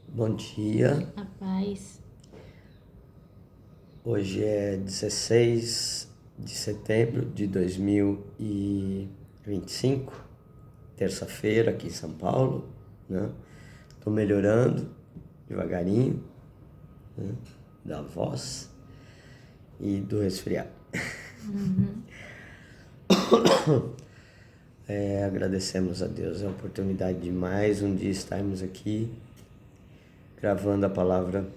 Bom dia, A paz. hoje é 16 de setembro de 2025, terça-feira aqui em São Paulo, né? Tô melhorando devagarinho, né? Da voz e do resfriado. Agradecemos a Deus a oportunidade de mais um dia estarmos aqui gravando a palavra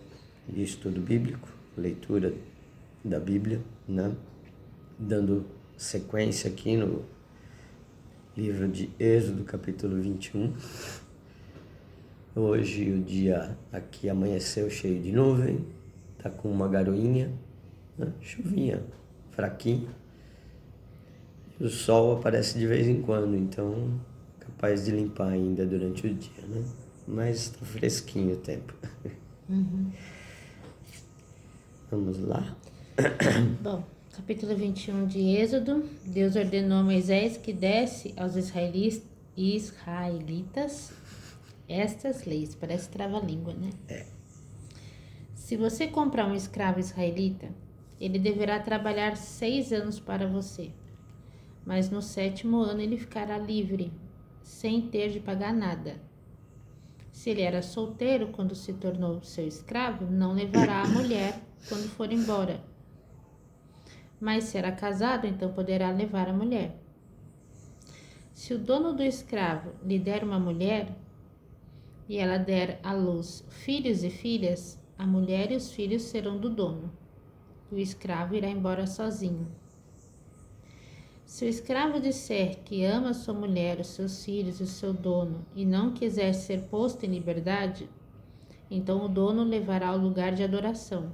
de estudo bíblico, leitura da Bíblia, né? Dando sequência aqui no livro de Êxodo, capítulo 21. Hoje o dia aqui amanheceu cheio de nuvem, tá com uma garoinha, né? Chuvinha, fraquinho. E o sol aparece de vez em quando, então capaz de limpar ainda durante o dia, né? Mas tá fresquinho o tempo. Vamos lá? Bom, capítulo 21 de Êxodo. Deus ordenou a Moisés que desse aos israelitas estas leis. Parece trava-língua, né? Se você comprar um escravo israelita, ele deverá trabalhar 6 anos para você. Mas no 7º ano ele ficará livre, sem ter de pagar nada. Se ele era solteiro quando se tornou seu escravo, não levará a mulher quando for embora. Mas se era casado, então poderá levar a mulher. Se o dono do escravo lhe der uma mulher e ela der à luz filhos e filhas, a mulher e os filhos serão do dono. O escravo irá embora sozinho. Se o escravo disser que ama sua mulher, os seus filhos e o seu dono e não quiser ser posto em liberdade, então o dono o levará ao lugar de adoração.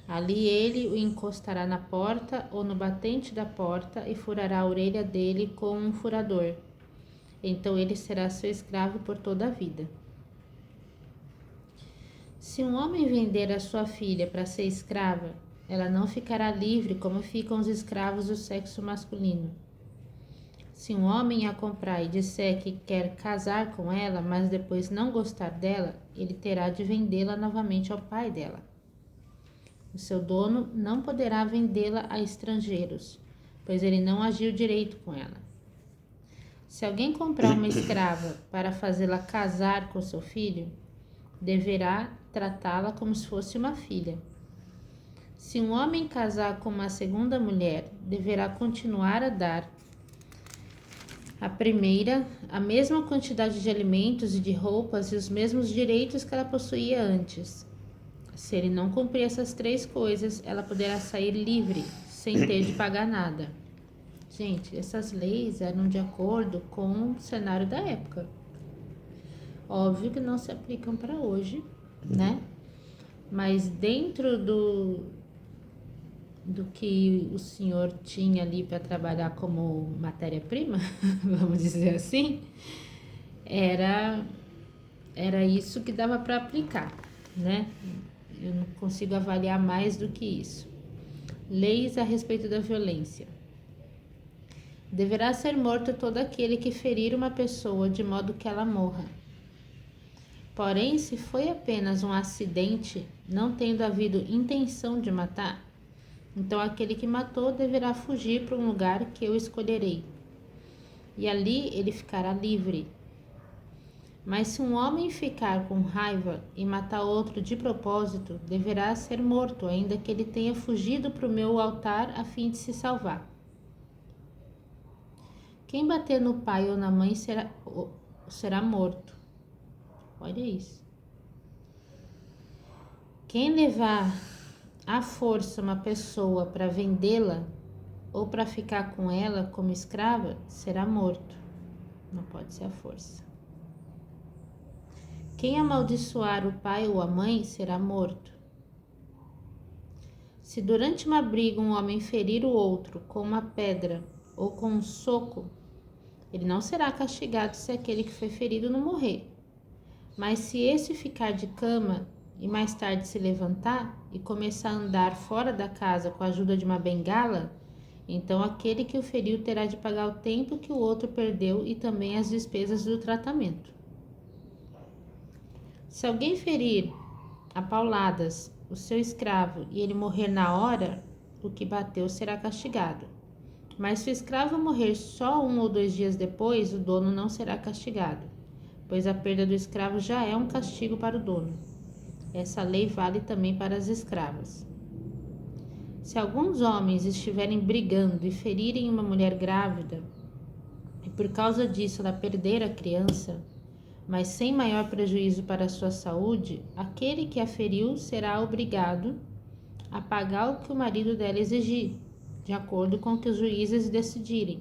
Ali ele o encostará na porta ou no batente da porta e furará a orelha dele com um furador. Então ele será seu escravo por toda a vida. Se um homem vender a sua filha para ser escrava, ela não ficará livre como ficam os escravos do sexo masculino. Se um homem a comprar e disser que quer casar com ela, mas depois não gostar dela, ele terá de vendê-la novamente ao pai dela. O seu dono não poderá vendê-la a estrangeiros, pois ele não agiu direito com ela. Se alguém comprar uma escrava para fazê-la casar com seu filho, deverá tratá-la como se fosse uma filha. Se um homem casar com uma segunda mulher, deverá continuar a dar à primeira a mesma quantidade de alimentos e de roupas e os mesmos direitos que ela possuía antes. Se ele não cumprir essas 3 coisas, ela poderá sair livre, sem ter de pagar nada. Gente, essas leis eram de acordo com o cenário da época. Óbvio que não se aplicam para hoje, né? Mas dentro do que o senhor tinha ali para trabalhar como matéria-prima, vamos dizer assim, era isso que dava para aplicar, né? Eu não consigo avaliar mais do que isso. Leis a respeito da violência. Deverá ser morto todo aquele que ferir uma pessoa de modo que ela morra. Porém, se foi apenas um acidente, não tendo havido intenção de matar, então aquele que matou deverá fugir para um lugar que eu escolherei. E ali ele ficará livre. Mas se um homem ficar com raiva e matar outro de propósito, deverá ser morto, ainda que ele tenha fugido para o meu altar a fim de se salvar. Quem bater no pai ou na mãe será morto. Olha isso. Quem levar à força uma pessoa para vendê-la ou para ficar com ela como escrava será morto. Não pode ser à força. Quem amaldiçoar o pai ou a mãe será morto. Se durante uma briga um homem ferir o outro com uma pedra ou com um soco, ele não será castigado se aquele que foi ferido não morrer. Mas se esse ficar de cama e mais tarde se levantar e começar a andar fora da casa com a ajuda de uma bengala, então aquele que o feriu terá de pagar o tempo que o outro perdeu e também as despesas do tratamento. Se alguém ferir a pauladas o seu escravo e ele morrer na hora, o que bateu será castigado. Mas se o escravo morrer só 1 ou 2 dias depois, o dono não será castigado, pois a perda do escravo já é um castigo para o dono. Essa lei vale também para as escravas. Se alguns homens estiverem brigando e ferirem uma mulher grávida, e por causa disso ela perder a criança, mas sem maior prejuízo para a sua saúde, aquele que a feriu será obrigado a pagar o que o marido dela exigir, de acordo com o que os juízes decidirem.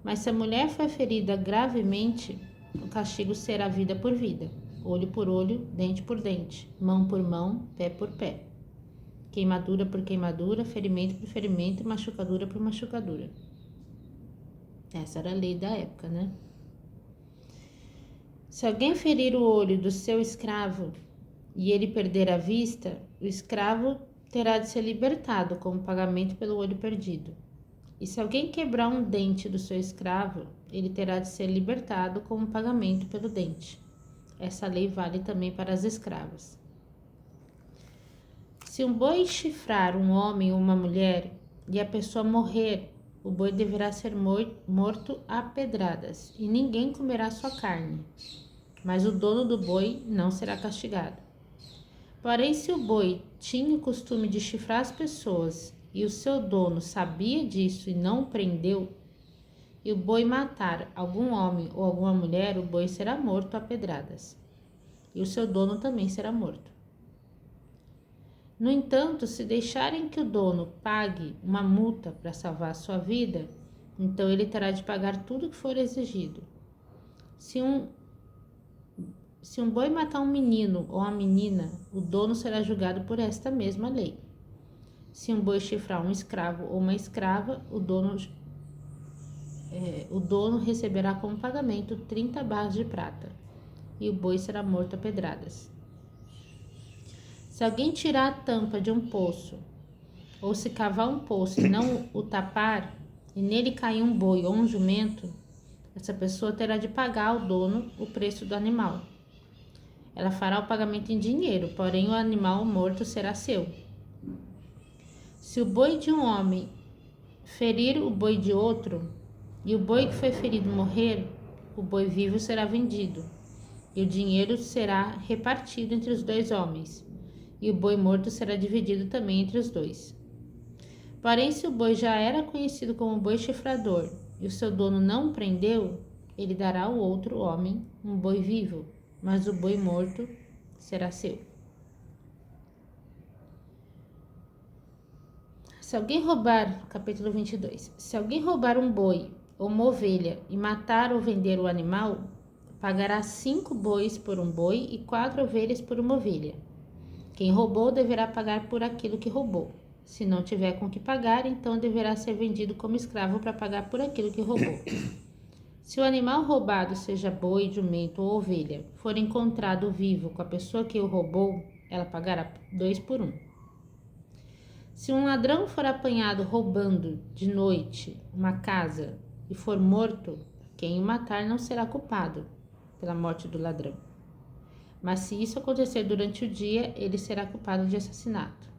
Mas se a mulher foi ferida gravemente, o castigo será vida por vida, olho por olho, dente por dente, mão por mão, pé por pé, queimadura por queimadura, ferimento por ferimento, machucadura por machucadura. Essa era a lei da época, né? Se alguém ferir o olho do seu escravo e ele perder a vista, o escravo terá de ser libertado como pagamento pelo olho perdido. E se alguém quebrar um dente do seu escravo, ele terá de ser libertado como pagamento pelo dente. Essa lei vale também para as escravas. Se um boi chifrar um homem ou uma mulher e a pessoa morrer, o boi deverá ser morto a pedradas, e ninguém comerá sua carne, mas o dono do boi não será castigado. Porém, se o boi tinha o costume de chifrar as pessoas e o seu dono sabia disso e não o prendeu, e o boi matar algum homem ou alguma mulher, o boi será morto a pedradas, e o seu dono também será morto. No entanto, se deixarem que o dono pague uma multa para salvar a sua vida, então ele terá de pagar tudo o que for exigido. Se um boi matar um menino ou uma menina, o dono será julgado por esta mesma lei. Se um boi chifrar um escravo ou uma escrava, o dono receberá como pagamento 30 barras de prata, e o boi será morto a pedradas. Se alguém tirar a tampa de um poço, ou se cavar um poço e não o tapar, e nele cair um boi ou um jumento, essa pessoa terá de pagar ao dono o preço do animal. Ela fará o pagamento em dinheiro, porém o animal morto será seu. Se o boi de um homem ferir o boi de outro, e o boi que foi ferido morrer, o boi vivo será vendido, e o dinheiro será repartido entre os 2 homens, e o boi morto será dividido também entre os 2. Porém, se o boi já era conhecido como boi chifrador, e o seu dono não o prendeu, ele dará ao outro homem um boi vivo, mas o boi morto será seu. Se alguém roubar, capítulo 22, se alguém roubar um boi ou uma ovelha e matar ou vender o animal, pagará 5 bois por um boi e 4 ovelhas por uma ovelha. Quem roubou deverá pagar por aquilo que roubou. Se não tiver com que pagar, então deverá ser vendido como escravo para pagar por aquilo que roubou. Se o animal roubado, seja boi, jumento ou ovelha, for encontrado vivo com a pessoa que o roubou, ela pagará 2 por 1. Se um ladrão for apanhado roubando de noite uma casa e for morto, quem o matar não será culpado pela morte do ladrão. Mas se isso acontecer durante o dia, ele será culpado de assassinato.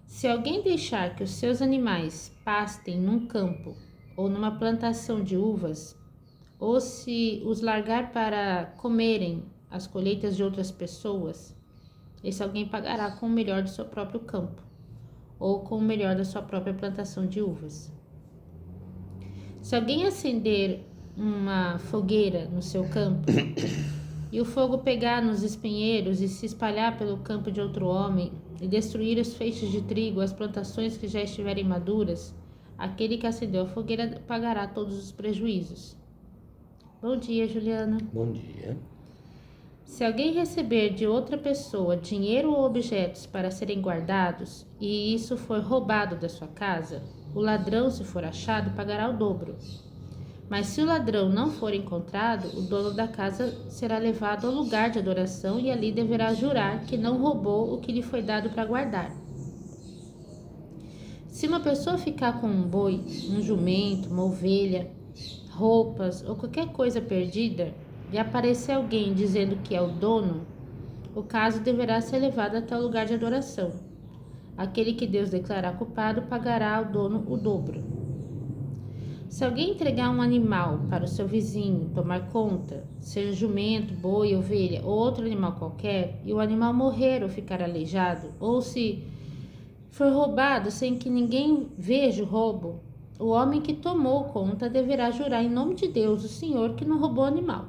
Se alguém deixar que os seus animais pastem num campo ou numa plantação de uvas, ou se os largar para comerem as colheitas de outras pessoas, esse alguém pagará com o melhor do seu próprio campo, ou com o melhor da sua própria plantação de uvas. Se alguém acender uma fogueira no seu campo, e o fogo pegar nos espinheiros e se espalhar pelo campo de outro homem, e destruir os feixes de trigo, as plantações que já estiverem maduras, aquele que acendeu a fogueira pagará todos os prejuízos. Bom dia, Juliana. Bom dia. Se alguém receber de outra pessoa dinheiro ou objetos para serem guardados, e isso for roubado da sua casa, o ladrão, se for achado, pagará o dobro. Mas se o ladrão não for encontrado, o dono da casa será levado ao lugar de adoração e ali deverá jurar que não roubou o que lhe foi dado para guardar. Se uma pessoa ficar com um boi, um jumento, uma ovelha, roupas ou qualquer coisa perdida, e aparecer alguém dizendo que é o dono, o caso deverá ser levado até o lugar de adoração. Aquele que Deus declarar culpado pagará ao dono o dobro. Se alguém entregar um animal para o seu vizinho tomar conta, seja jumento, boi, ovelha ou outro animal qualquer, e o animal morrer ou ficar aleijado, ou se for roubado sem que ninguém veja o roubo, o homem que tomou conta deverá jurar em nome de Deus, o Senhor, que não roubou o animal.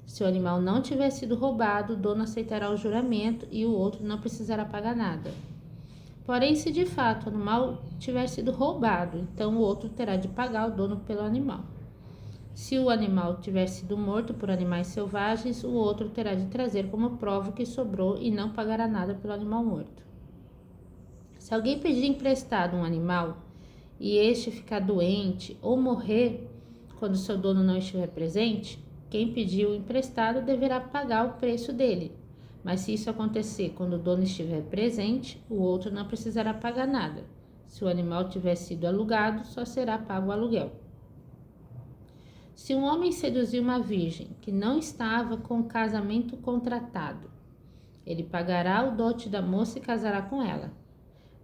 Se o animal não tiver sido roubado, o dono aceitará o juramento e o outro não precisará pagar nada. Porém, se de fato o animal tiver sido roubado, então o outro terá de pagar o dono pelo animal. Se o animal tiver sido morto por animais selvagens, o outro terá de trazer como prova o que sobrou e não pagará nada pelo animal morto. Se alguém pedir emprestado um animal e este ficar doente ou morrer quando seu dono não estiver presente, quem pediu o emprestado deverá pagar o preço dele. Mas se isso acontecer quando o dono estiver presente, o outro não precisará pagar nada. Se o animal tiver sido alugado, só será pago o aluguel. Se um homem seduzir uma virgem que não estava com o casamento contratado, ele pagará o dote da moça e casará com ela.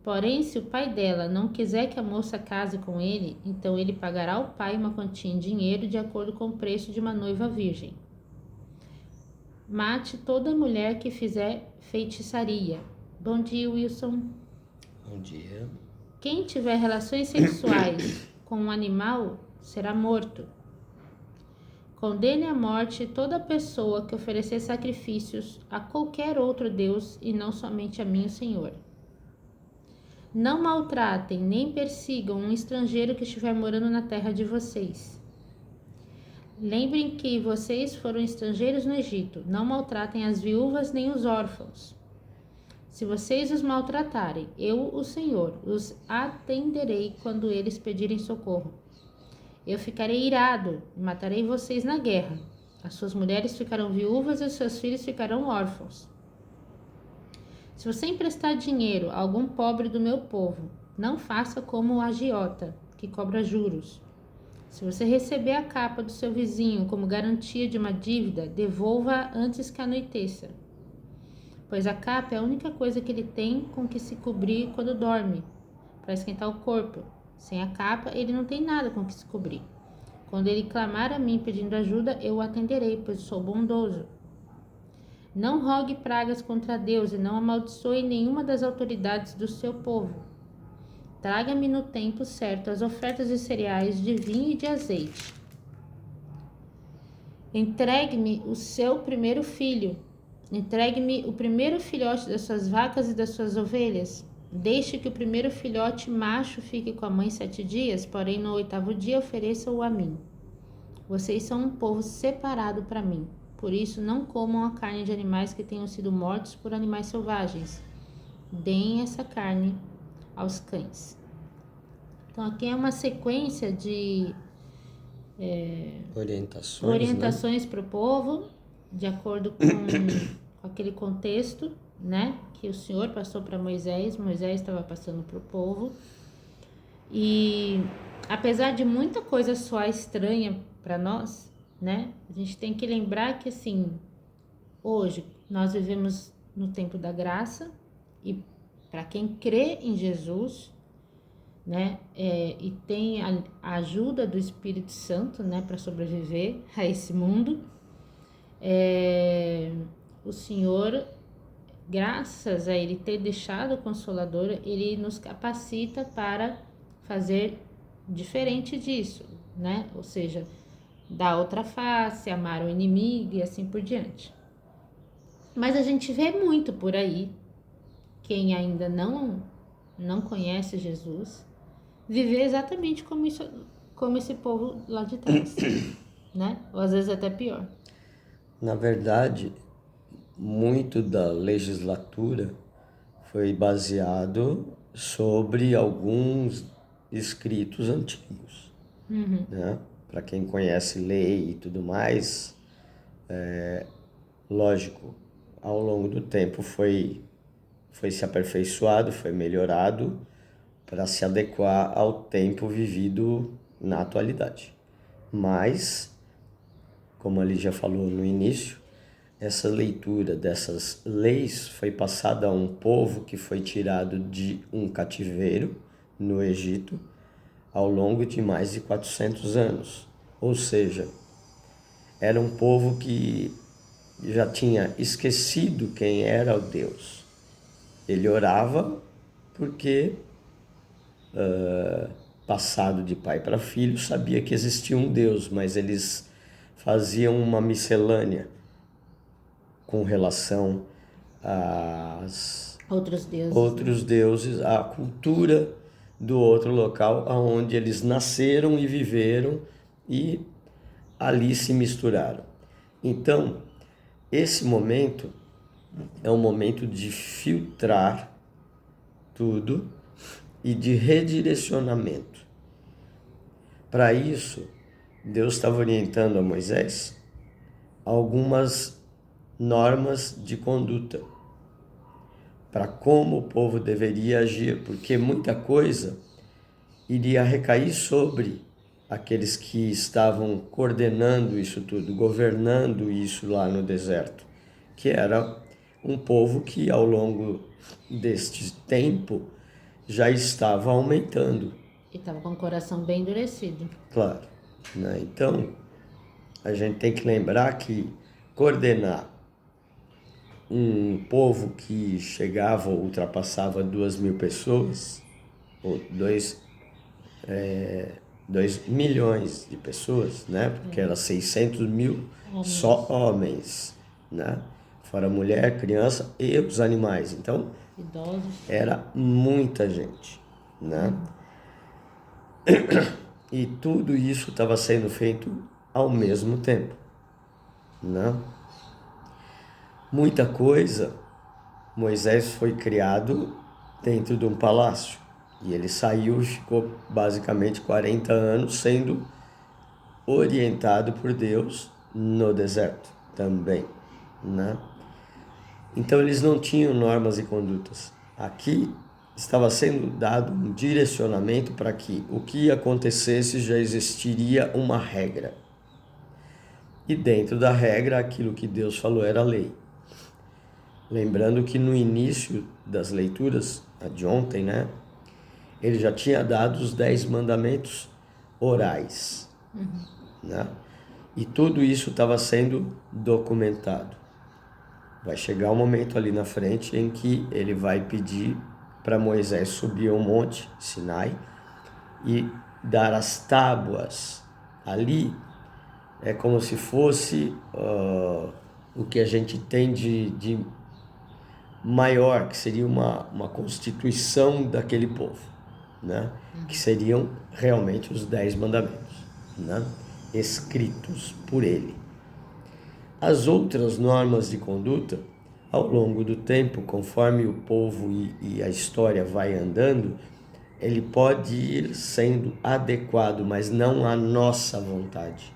Porém, se o pai dela não quiser que a moça case com ele, então ele pagará ao pai uma quantia em dinheiro de acordo com o preço de uma noiva virgem. Mate toda mulher que fizer feitiçaria. Bom dia, Wilson. Bom dia. Quem tiver relações sexuais com um animal será morto. Condene à morte toda pessoa que oferecer sacrifícios a qualquer outro Deus e não somente a mim, o Senhor. Não maltratem nem persigam um estrangeiro que estiver morando na terra de vocês. Lembrem que vocês foram estrangeiros no Egito. Não maltratem as viúvas nem os órfãos. Se vocês os maltratarem, eu, o Senhor, os atenderei quando eles pedirem socorro. Eu ficarei irado e matarei vocês na guerra. As suas mulheres ficarão viúvas e os seus filhos ficarão órfãos. Se você emprestar dinheiro a algum pobre do meu povo, não faça como o agiota, que cobra juros. Se você receber a capa do seu vizinho como garantia de uma dívida, devolva-a antes que anoiteça. Pois a capa é a única coisa que ele tem com que se cobrir quando dorme, para esquentar o corpo. Sem a capa, ele não tem nada com que se cobrir. Quando ele clamar a mim pedindo ajuda, eu o atenderei, pois sou bondoso. Não rogue pragas contra Deus e não amaldiçoe nenhuma das autoridades do seu povo. Traga-me no tempo certo as ofertas de cereais, de vinho e de azeite. Entregue-me o seu primeiro filho. Entregue-me o primeiro filhote das suas vacas e das suas ovelhas. Deixe que o primeiro filhote macho fique com a mãe 7 dias, porém no 8º dia ofereça-o a mim. Vocês são um povo separado para mim. Por isso, não comam a carne de animais que tenham sido mortos por animais selvagens. Deem essa carne aos cães. Então, aqui é uma sequência de orientações, né, para o povo, de acordo com aquele contexto, né, que o Senhor passou para Moisés. Moisés estava passando para o povo. E apesar de muita coisa soar estranha para nós, né, a gente tem que lembrar que, assim, hoje nós vivemos no tempo da graça e para quem crê em Jesus, né, e tem a ajuda do Espírito Santo, né, para sobreviver a esse mundo, o Senhor, graças a Ele ter deixado o Consolador, Ele nos capacita para fazer diferente disso, né, ou seja, dar outra face, amar o inimigo e assim por diante. Mas a gente vê muito por aí, quem ainda não conhece Jesus, viver exatamente como esse povo lá de trás, né? Ou às vezes até pior. Na verdade, muito da legislatura foi baseado sobre alguns escritos antigos, né? Para quem conhece lei e tudo mais, lógico, ao longo do tempo foi se aperfeiçoado, foi melhorado para se adequar ao tempo vivido na atualidade. Mas como a Lígia falou no início, essa leitura dessas leis foi passada a um povo que foi tirado de um cativeiro no Egito ao longo de mais de 400 anos. Ou seja, era um povo que já tinha esquecido quem era o Deus. Ele orava porque, passado de pai para filho, sabia que existia um Deus, mas eles faziam uma miscelânea com relação aos outros deuses, à cultura do outro local onde eles nasceram e viveram e ali se misturaram. Então, esse momento é um momento de filtrar tudo e de redirecionamento. Para isso, Deus estava orientando a Moisés algumas normas de conduta para como o povo deveria agir, porque muita coisa iria recair sobre aqueles que estavam coordenando isso tudo, governando isso lá no deserto, que era um povo que ao longo deste tempo já estava aumentando. E estava com o coração bem endurecido. Claro, né? Então, a gente tem que lembrar que coordenar um povo que chegava ou ultrapassava 2.000 pessoas, ou 2 milhões de pessoas, né? Porque era 600 mil só homens, né? Fora mulher, criança e os animais. Então, idosos. Era muita gente, né? E tudo isso estava sendo feito ao mesmo tempo, né? Muita coisa, Moisés foi criado dentro de um palácio e ele saiu e ficou basicamente 40 anos sendo orientado por Deus no deserto também, né? Então eles não tinham normas e condutas. Aqui estava sendo dado um direcionamento para que o que acontecesse já existiria uma regra. E dentro da regra, aquilo que Deus falou era lei. Lembrando que no início das leituras, a de ontem, né? Ele já tinha dado os 10 mandamentos orais, né? E tudo isso estava sendo documentado. Vai chegar um momento ali na frente em que ele vai pedir para Moisés subir ao monte Sinai e dar as tábuas. Ali é como se fosse o que a gente tem de maior, que seria uma constituição daquele povo, né? Que seriam realmente os 10 mandamentos, né? Escritos por ele. As outras normas de conduta, ao longo do tempo, conforme o povo e a história vai andando, ele pode ir sendo adequado, mas não à nossa vontade.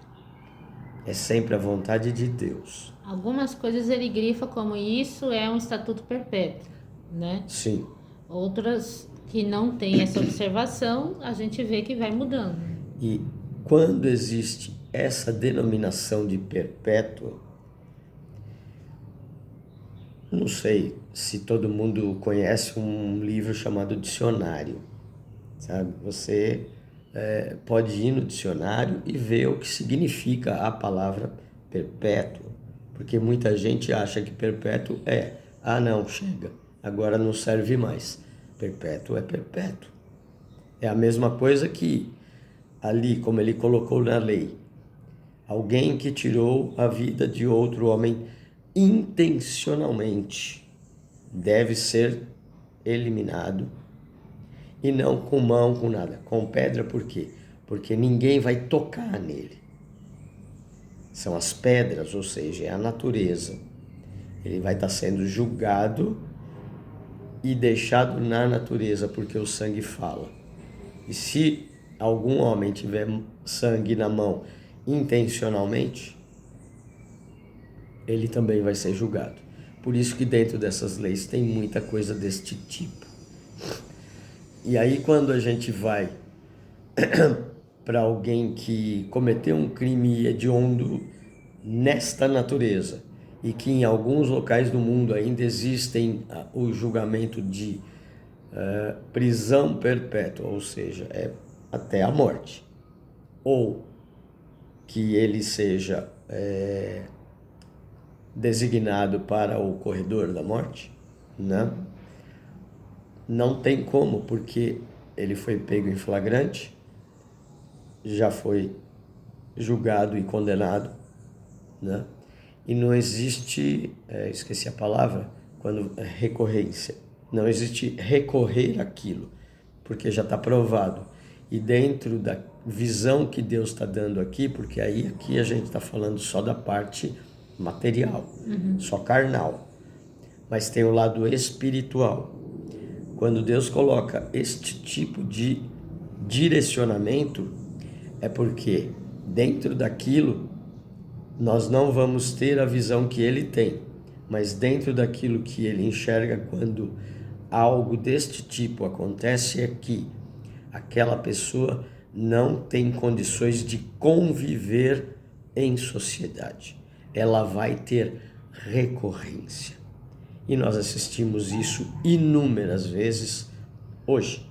É sempre a vontade de Deus. Algumas coisas ele grifa como isso é um estatuto perpétuo, né? Sim. Outras que não tem essa observação, a gente vê que vai mudando. E quando existe essa denominação de perpétuo, não sei se todo mundo conhece um livro chamado Dicionário, sabe? Você pode ir no dicionário e ver o que significa a palavra perpétuo, porque muita gente acha que perpétuo não, chega, agora não serve mais. Perpétuo é perpétuo. É a mesma coisa que ali, como ele colocou na lei, alguém que tirou a vida de outro homem intencionalmente deve ser eliminado, e não com mão, com nada, com pedra. Por quê? Porque ninguém vai tocar nele. São as pedras, ou seja, é a natureza. Ele vai estar sendo julgado e deixado na natureza, porque o sangue fala. E se algum homem tiver sangue na mão intencionalmente, ele também vai ser julgado. Por isso que dentro dessas leis tem muita coisa deste tipo. E aí quando a gente vai para alguém que cometeu um crime hediondo nesta natureza e que em alguns locais do mundo ainda existem o julgamento de prisão perpétua, ou seja, é até a morte, ou que ele seja designado para o corredor da morte, né? Não tem como, porque ele foi pego em flagrante, já foi julgado e condenado, né? E não existe, esqueci a palavra, quando recorrência, não existe recorrer aquilo, porque já está provado. E dentro da visão que Deus está dando aqui, porque aqui a gente está falando só da parte material, só carnal, mas tem o lado espiritual. Quando Deus coloca este tipo de direcionamento, é porque dentro daquilo nós não vamos ter a visão que ele tem, mas dentro daquilo que ele enxerga quando algo deste tipo acontece é que aquela pessoa não tem condições de conviver em sociedade. Ela vai ter recorrência. E nós assistimos isso inúmeras vezes hoje,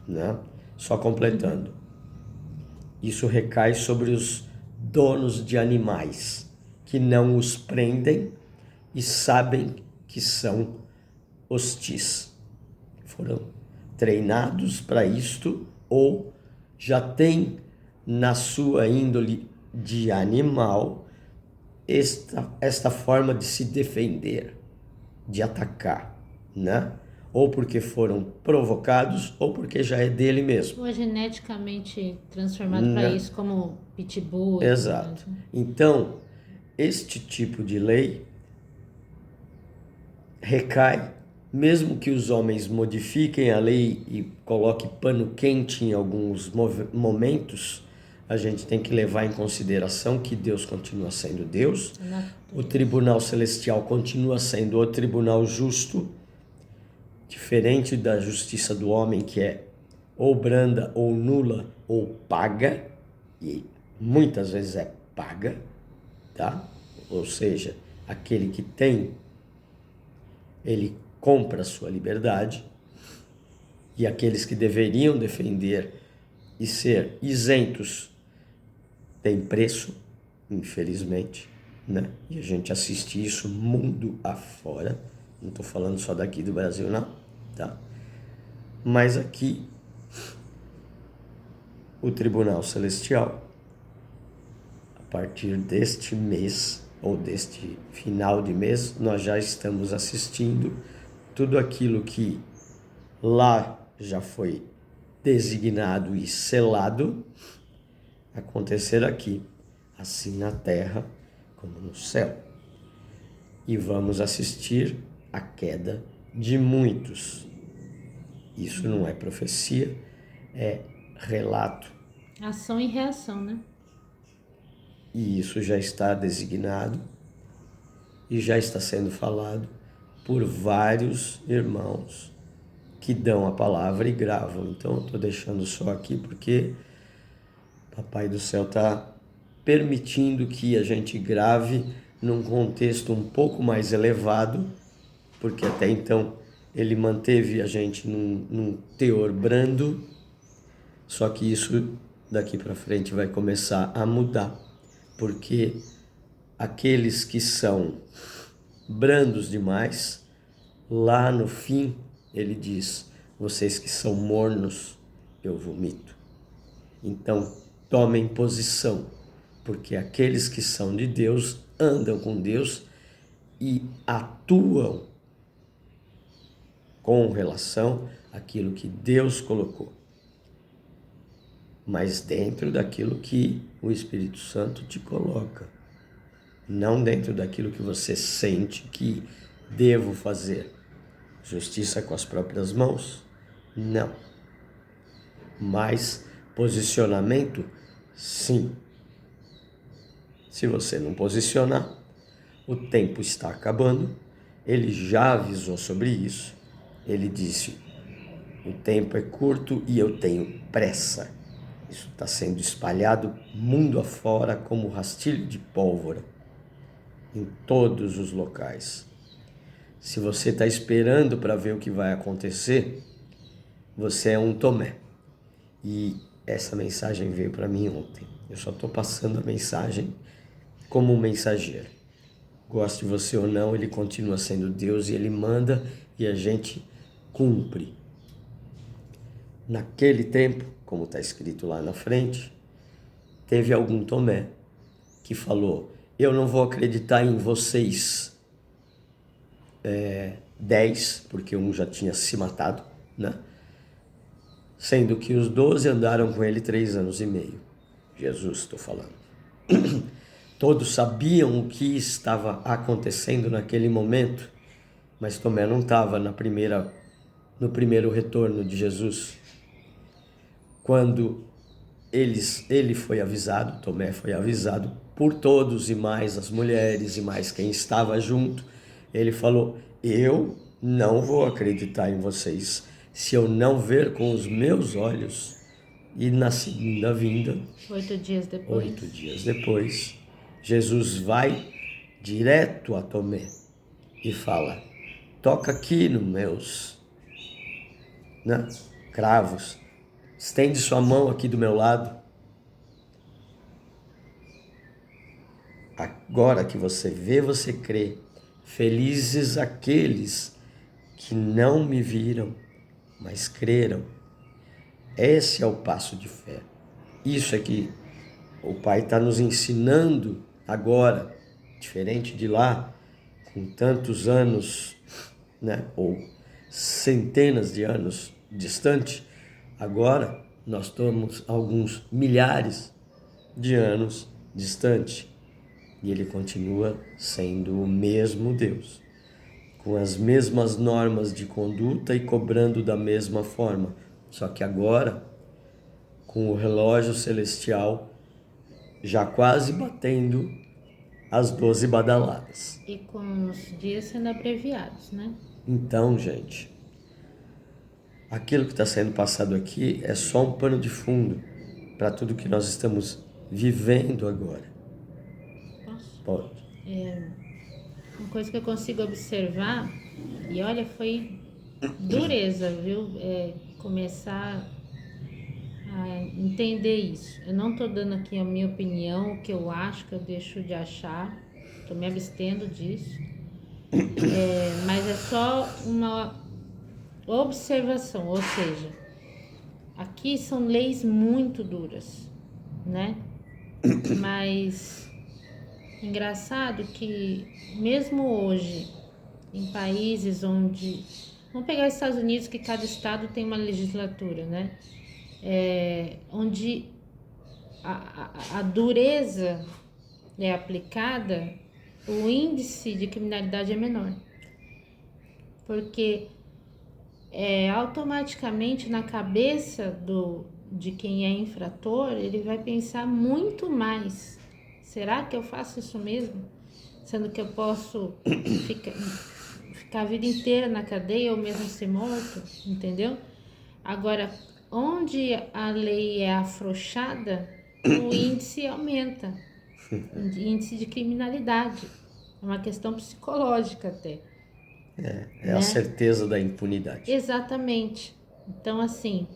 né? Só completando. Isso recai sobre os donos de animais, que não os prendem e sabem que são hostis. Foram treinados para isto ou já têm na sua índole de animal esta forma de se defender, de atacar, né? Ou porque foram provocados, ou porque já é dele mesmo. Ou é geneticamente transformado para isso, como pitbull. Exato. Então, este tipo de lei recai, mesmo que os homens modifiquem a lei e coloquem pano quente em alguns momentos, a gente tem que levar em consideração que Deus continua sendo Deus, o tribunal celestial continua sendo o tribunal justo, diferente da justiça do homem, que é ou branda, ou nula, ou paga, e muitas vezes é paga, tá? Ou seja, aquele que tem, ele compra a sua liberdade, e aqueles que deveriam defender e ser isentos têm preço, infelizmente, né? E a gente assiste isso mundo afora. Não estou falando só daqui do Brasil, não, tá? Mas aqui, o Tribunal Celestial, a partir deste mês, ou deste final de mês, nós já estamos assistindo tudo aquilo que lá já foi designado e selado acontecer aqui, assim na terra como no céu. E vamos assistir a queda de muitos. Isso não é profecia, é relato. Ação e reação, né? E isso já está designado e já está sendo falado por vários irmãos que dão a palavra e gravam. Então eu estou deixando só aqui porque Papai do Céu está permitindo que a gente grave num contexto um pouco mais elevado, porque até então ele manteve a gente num teor brando, só que isso daqui para frente vai começar a mudar, porque aqueles que são brandos demais, lá no fim ele diz: vocês que são mornos, eu vomito. Então tomem posição, porque aqueles que são de Deus andam com Deus e atuam com relação àquilo que Deus colocou, mas dentro daquilo que o Espírito Santo te coloca, não dentro daquilo que você sente que devo fazer. Justiça com as próprias mãos? Não. Mas posicionamento? Sim. Se você não posicionar, o tempo está acabando. Ele já avisou sobre isso. Ele disse: o tempo é curto e eu tenho pressa. Isso está sendo espalhado mundo afora como rastilho de pólvora em todos os locais. Se você está esperando para ver o que vai acontecer, você é um Tomé. E essa mensagem veio para mim ontem. Eu só estou passando a mensagem como um mensageiro. Goste você ou não, ele continua sendo Deus e ele manda e a gente cumpre. Naquele tempo, como está escrito lá na frente, teve algum Tomé que falou: eu não vou acreditar em vocês 10, porque um já tinha se matado, né? Sendo que os 12 andaram com ele 3 anos e meio. Jesus, estou falando. Todos sabiam o que estava acontecendo naquele momento, mas Tomé não estava no primeiro retorno de Jesus. Quando ele foi avisado, Tomé foi avisado por todos e mais as mulheres e mais quem estava junto, ele falou: eu não vou acreditar em vocês se eu não ver com os meus olhos. E na segunda vinda, 8 dias depois. 8 dias depois, Jesus vai direto a Tomé e fala: toca aqui nos meus cravos, estende sua mão aqui do meu lado. Agora que você vê, você crê. Felizes aqueles que não me viram, mas creram. Esse é o passo de fé. Isso é que o Pai está nos ensinando agora, diferente de lá, com tantos anos, ou centenas de anos distante. Agora nós estamos alguns milhares de anos distante. E ele continua sendo o mesmo Deus, com as mesmas normas de conduta e cobrando da mesma forma. Só que agora, com o relógio celestial já quase batendo as 12 badaladas. E com os dias sendo abreviados, né? Então, gente, aquilo que está sendo passado aqui é só um pano de fundo para tudo que nós estamos vivendo agora. Posso? Pode. Uma coisa que eu consigo observar, e olha, foi dureza, viu? Começar a entender isso. Eu não tô dando aqui a minha opinião, o que eu acho, que eu deixo de achar, tô me abstendo disso. Mas é só uma observação, ou seja, aqui são leis muito duras, né? Mas engraçado que mesmo hoje, em países onde... Vamos pegar os Estados Unidos, que cada estado tem uma legislatura, né? Onde a dureza é aplicada, o índice de criminalidade é menor. Porque automaticamente na cabeça de quem é infrator, ele vai pensar muito mais. Será que eu faço isso mesmo? Sendo que eu posso ficar a vida inteira na cadeia ou mesmo ser morto, entendeu? Agora, onde a lei é afrouxada, o índice aumenta, o índice de criminalidade. É uma questão psicológica até. É a certeza da impunidade. Exatamente. Então, assim,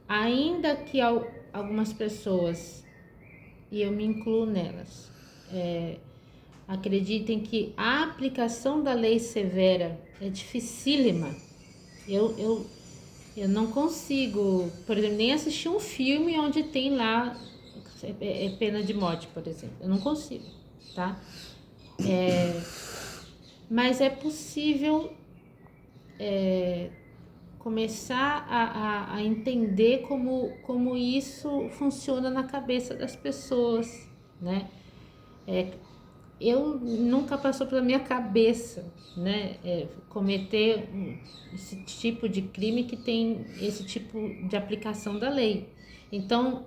ainda que algumas pessoas, e eu me incluo nelas, acreditem que a aplicação da lei severa é dificílima. Eu não consigo, por exemplo, nem assistir um filme onde tem lá pena de morte, por exemplo. Eu não consigo, tá? Mas é possível começar a entender como isso funciona na cabeça das pessoas, né? Eu nunca passou pela minha cabeça, né, cometer esse tipo de crime que tem esse tipo de aplicação da lei. Então,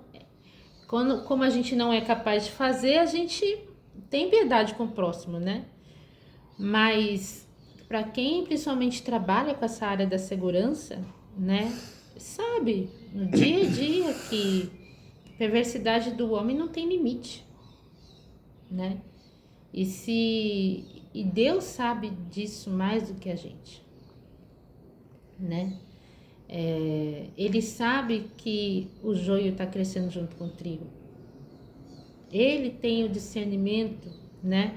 como a gente não é capaz de fazer, a gente tem piedade com o próximo, né? Mas para quem principalmente trabalha com essa área da segurança, né, sabe no dia a dia que perversidade do homem não tem limite, né? E Deus sabe disso mais do que a gente, né? Ele sabe que o joio está crescendo junto com o trigo. Ele tem o discernimento, né,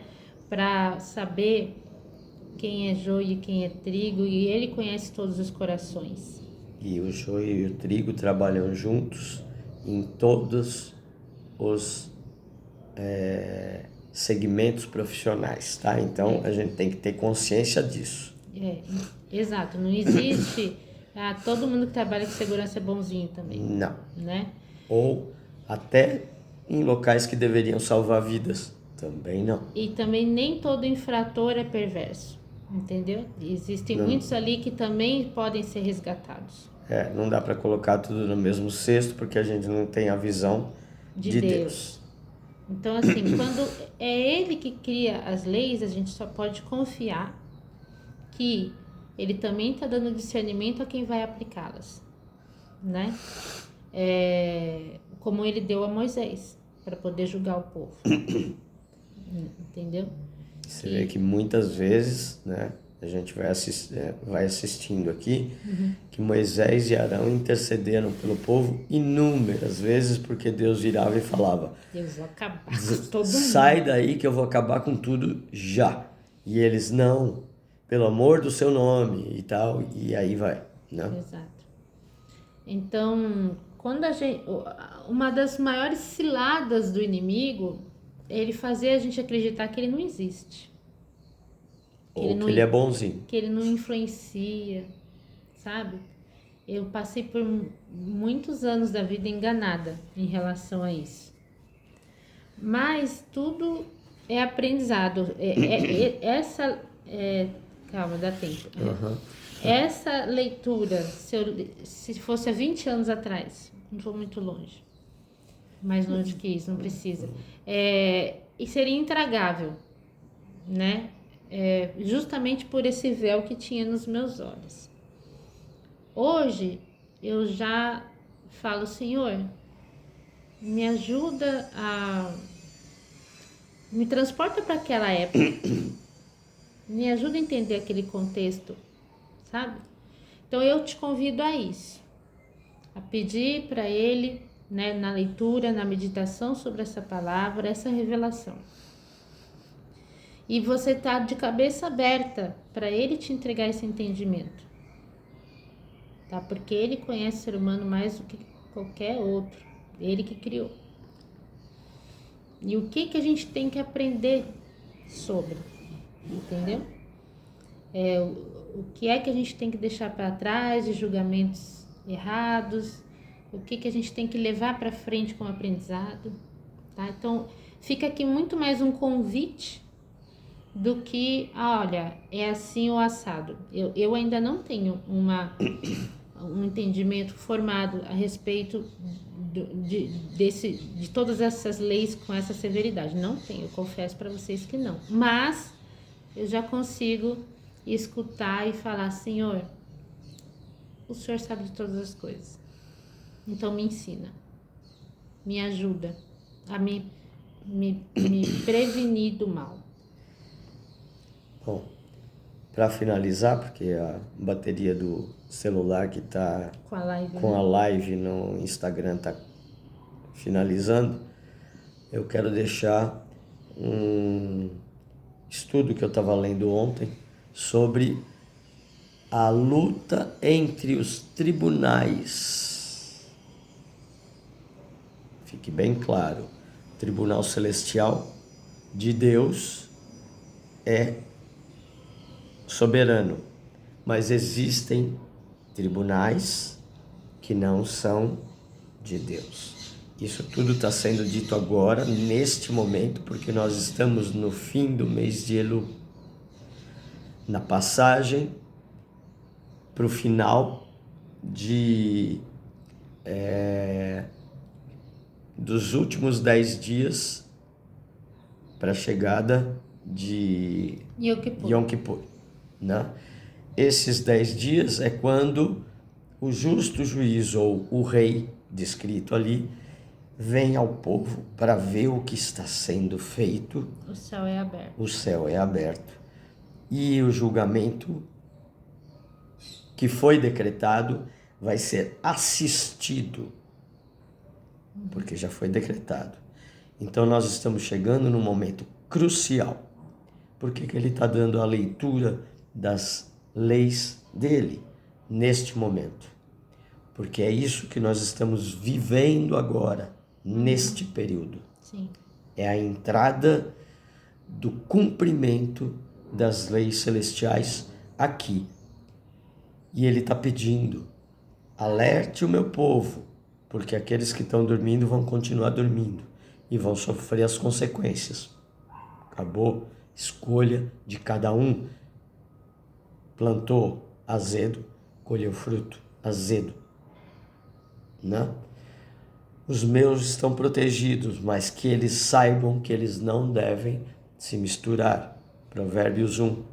para saber quem é joio e quem é trigo, e ele conhece todos os corações. E o joio e o trigo trabalham juntos em todos os segmentos profissionais, tá? Então a gente tem que ter consciência disso. Exato, não existe todo mundo que trabalha com segurança é bonzinho também. Não. Né? Ou até em locais que deveriam salvar vidas, também não. E também nem todo infrator é perverso, entendeu? Existem muitos ali que também podem ser resgatados. Não dá para colocar tudo no mesmo cesto, porque a gente não tem a visão de Deus. Então, assim, quando é Ele que cria as leis, a gente só pode confiar que Ele também está dando discernimento a quem vai aplicá-las, né? Como Ele deu a Moisés, para poder julgar o povo. Entendeu? Você vê que muitas vezes, né, a gente vai assistindo aqui, que Moisés e Arão intercederam pelo povo inúmeras vezes, porque Deus virava e falava: Deus vai acabar com todo mundo. Sai daí que eu vou acabar com tudo já. E eles, não, pelo amor do seu nome e tal, e aí vai, né? Exato. Então, uma das maiores ciladas do inimigo é ele fazer a gente acreditar que ele não existe. Que ele é bonzinho. Que ele não influencia, sabe? Eu passei por muitos anos da vida enganada em relação a isso. Mas tudo é aprendizado. Calma, dá tempo. Essa leitura, se fosse há 20 anos atrás, não vou muito longe, mais longe que isso, não precisa, e seria intragável, né? Justamente por esse véu que tinha nos meus olhos. Hoje eu já falo: Senhor, me ajuda me transporta para aquela época, me ajuda a entender aquele contexto, sabe? Então eu te convido a isso, a pedir para Ele, né, na leitura, na meditação sobre essa palavra, essa revelação. E você tá de cabeça aberta para Ele te entregar esse entendimento, tá? Porque Ele conhece o ser humano mais do que qualquer outro, Ele que criou. E o que a gente tem que aprender sobre, entendeu? O que é que a gente tem que deixar para trás de julgamentos errados, o que a gente tem que levar para frente como aprendizado, tá? Então, fica aqui muito mais um convite do que, olha, é assim ou assado. Eu ainda não tenho um entendimento formado a respeito de todas essas leis com essa severidade. Não tenho, eu confesso para vocês que não. Mas eu já consigo escutar e falar: Senhor, o Senhor sabe de todas as coisas. Então me ensina, me ajuda a me prevenir do mal. Bom, para finalizar, porque a bateria do celular que está com a live no Instagram está finalizando, eu quero deixar um estudo que eu estava lendo ontem sobre a luta entre os tribunais. Fique bem claro, o Tribunal Celestial de Deus é soberano, mas existem tribunais que não são de Deus. Isso tudo está sendo dito agora, neste momento, porque nós estamos no fim do mês de Elul, na passagem para o final dos últimos 10 dias para a chegada de Yom Kippur, né? Esses 10 dias é quando o justo juiz, ou o rei descrito ali, vem ao povo para ver o que está sendo feito. O céu é aberto. O céu é aberto. E o julgamento que foi decretado vai ser assistido, porque já foi decretado. Então nós estamos chegando num momento crucial. Por que ele está dando a leitura das leis dele neste momento? Porque é isso que nós estamos vivendo agora, neste período. Sim. É a entrada do cumprimento das leis celestiais aqui. E ele está pedindo, alerte o meu povo, porque aqueles que estão dormindo vão continuar dormindo e vão sofrer as consequências. Acabou. Escolha de cada um. Plantou azedo, colheu fruto azedo. Né? Os meus estão protegidos, mas que eles saibam que eles não devem se misturar. Provérbios 1.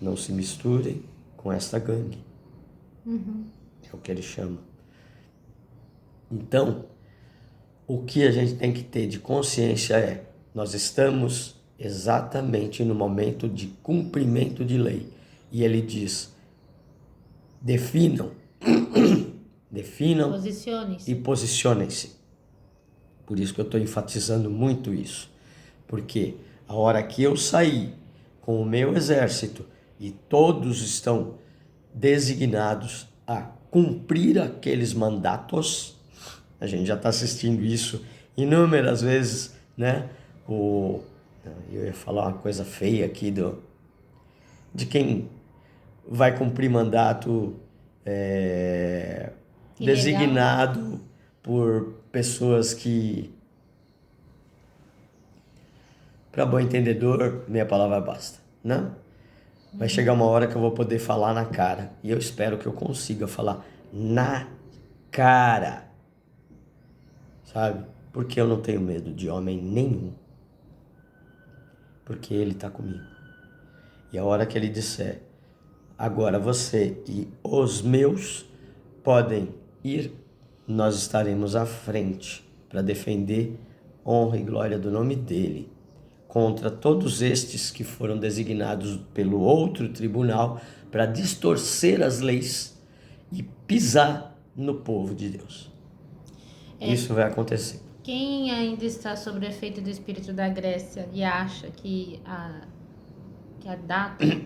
Não se misturem com esta gangue. É o que ele chama. Então, o que a gente tem que ter de consciência é, nós estamos exatamente no momento de cumprimento de lei. E ele diz, definam Posicione-se. e posicionem-se. Por isso que eu estou enfatizando muito isso. Porque a hora que eu sair com o meu exército e todos estão designados a cumprir aqueles mandatos, a gente já está assistindo isso inúmeras vezes, né? Eu ia falar uma coisa feia aqui de quem vai cumprir mandato designado por pessoas que, para bom entendedor, minha palavra basta, né? Vai chegar uma hora que eu vou poder falar na cara, e eu espero que eu consiga falar na cara, sabe? Porque eu não tenho medo de homem nenhum, porque ele está comigo. E a hora que ele disser, agora você e os meus podem ir, nós estaremos à frente para defender honra e glória do nome dele, contra todos estes que foram designados pelo outro tribunal para distorcer as leis e pisar no povo de Deus. Isso vai acontecer. Quem ainda está sob o efeito do espírito da Grécia e acha que a data, né,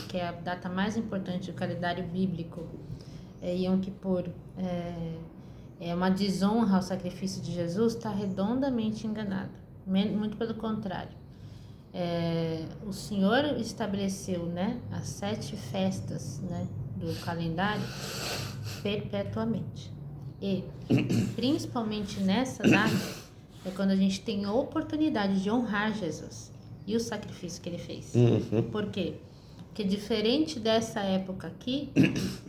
que é a data mais importante do calendário bíblico, Yom Kippur, é uma desonra ao sacrifício de Jesus, está redondamente enganado. Muito pelo contrário. O Senhor estabeleceu, né, as 7 festas, né, do calendário perpetuamente. E principalmente nessa data é quando a gente tem a oportunidade de honrar Jesus e o sacrifício que ele fez. Por quê? Porque diferente dessa época aqui,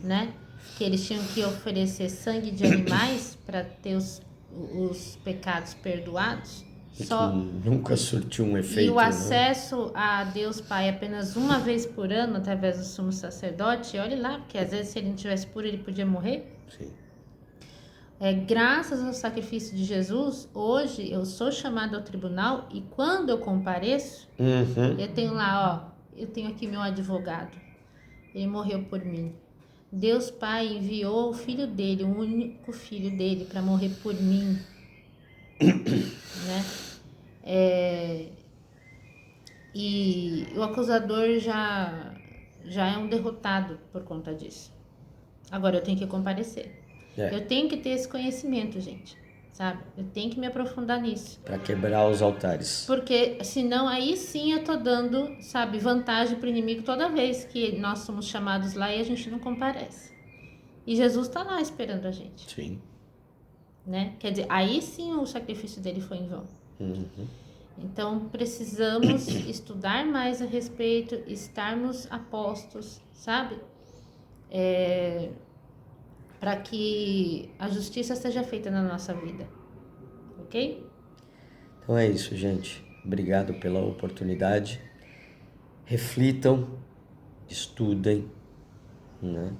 né, que eles tinham que oferecer sangue de animais para ter os pecados perdoados, só nunca surtiu um efeito. E o acesso a Deus Pai apenas uma vez por ano, através do sumo sacerdote, olhe lá, porque às vezes se ele não tivesse puro, ele podia morrer. Sim. Graças ao sacrifício de Jesus, hoje eu sou chamada ao tribunal e quando eu compareço, eu tenho lá, eu tenho aqui meu advogado. Ele morreu por mim. Deus Pai enviou o filho dele, o único filho dele, para morrer por mim. Né? E o acusador já é um derrotado por conta disso. Agora eu tenho que comparecer. Eu tenho que ter esse conhecimento, gente, sabe? Eu tenho que me aprofundar nisso. Para quebrar os altares. Porque senão aí sim eu tô dando, sabe, vantagem pro inimigo toda vez que nós somos chamados lá e a gente não comparece. E Jesus tá lá esperando a gente. Sim. Né? Quer dizer, aí sim o sacrifício dele foi em vão. Então precisamos estudar mais a respeito, estarmos apostos, sabe? Para que a justiça seja feita na nossa vida, ok? Então é isso, gente. Obrigado pela oportunidade. Reflitam, estudem, né?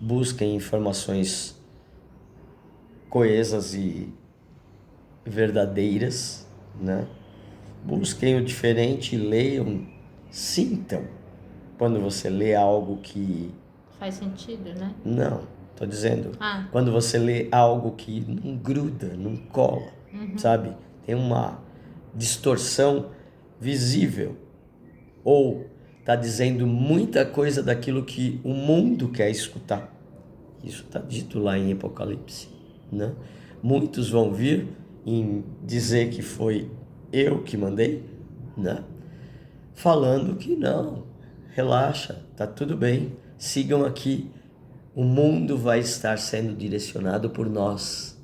Busquem informações coesas e verdadeiras, né? Busquem o diferente, leiam, sintam. Quando você lê algo que... Faz sentido, né? Não, tô dizendo, Ah. quando você lê algo que não gruda, não cola, sabe? Tem uma distorção visível. Ou tá dizendo muita coisa daquilo que o mundo quer escutar. Isso está dito lá em Apocalipse, né? Muitos vão vir em dizer que foi eu que mandei, né? Falando que não, relaxa, tá tudo bem, sigam aqui. O mundo vai estar sendo direcionado por nós.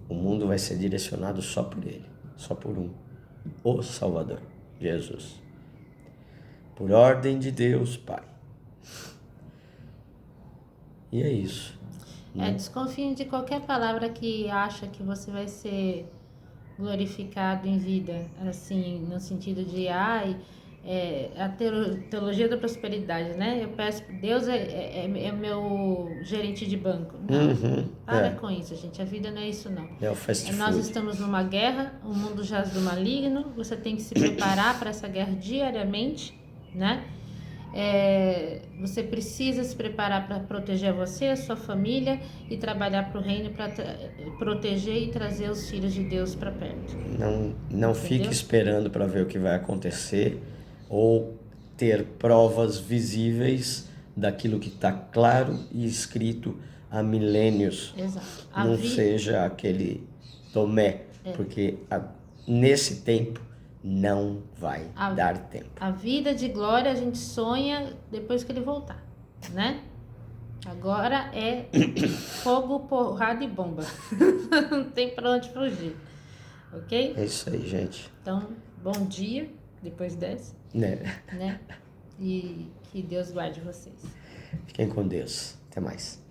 O mundo vai ser direcionado só por ele, só por um, o Salvador, Jesus. Por ordem de Deus, Pai. E é isso. Desconfiem de qualquer palavra que acha que você vai ser glorificado em vida, assim, no sentido de, a teologia da prosperidade, né? Eu peço, Deus é meu gerente de banco. Não, para com isso, gente, a vida não é isso, não. É o fast food. Nós estamos numa guerra, o mundo jaz do maligno, você tem que se preparar para essa guerra diariamente, né? Você precisa se preparar para proteger você, a sua família e trabalhar para o reino para proteger e trazer os filhos de Deus para perto. Não fique esperando para ver o que vai acontecer ou ter provas visíveis daquilo que está claro e escrito há milênios. Exato. Não seja aquele Tomé, porque nesse tempo não vai dar tempo. A vida de glória a gente sonha depois que ele voltar, né? Agora é fogo, porrada e bomba. Não tem pra onde fugir, ok? É isso aí, gente. Então, bom dia, depois dessa. Né? E que Deus guarde vocês. Fiquem com Deus. Até mais.